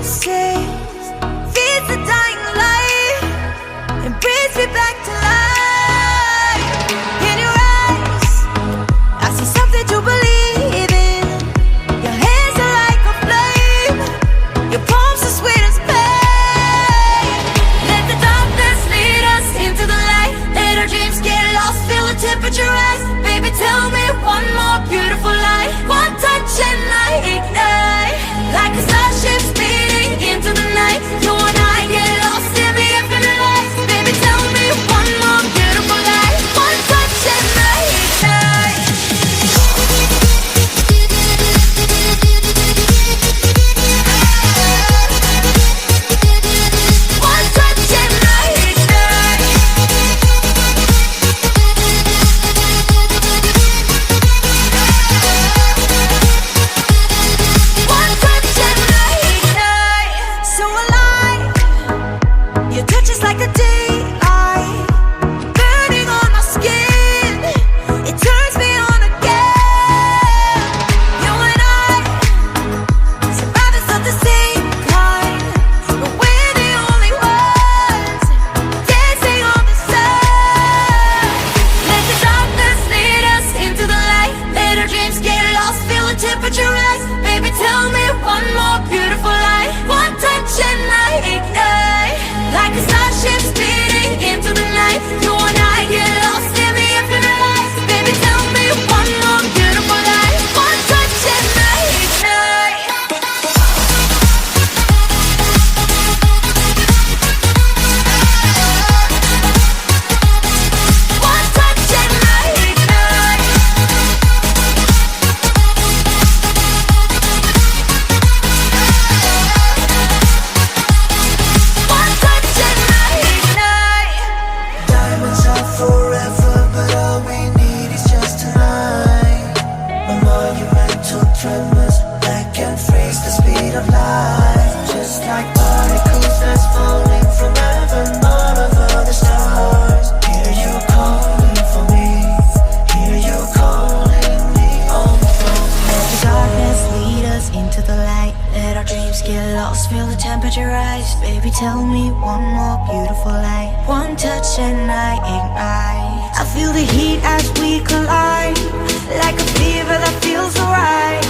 says, feeds the dying light and brings me back to life. In your eyes, I see something to believe in. Your hands are like a flame, your palms are sweet as pain. Let the darkness lead us into the light. Let our dreams get lost, feel the temperature rise. Baby, tell me one more beautiful lie. One touch and I ignite, like a starship speeding into the night. You and I get lost in the infinite light. Baby, tell me one more beautiful lie. One touch and I ignite. One touch and I ignite. One touch and I ignite. So alive, your touch is like the daylight, burning on my skin. It turns me on again. You and I, survivors of the same kind, but we're the only ones dancing on the sun. Let the darkness lead us into the light. Let our dreams get lost, feel the temperature rise. Baby, tell me one more beautiful lie. One touch and I ignite, like a starship speeding into the night. You and I get lost in the infinite light. Baby, tell me one more beautiful lie. One touch and I ignite. One touch and I ignite. One touch and I ignite. Diamonds are forever, but all we need is just tonight. A monumental tremors that can freeze the speed of light. Just like particles that's falling from heaven all over the stars. Hear you calling for me, hear you calling me on the phone. Let the darkness lead us into the light. Let our dreams get lost, feel the temperature rise. Baby, tell me one more beautiful lie. One touch and I ignite. I feel the heat as we collide, like a fever that feels alright.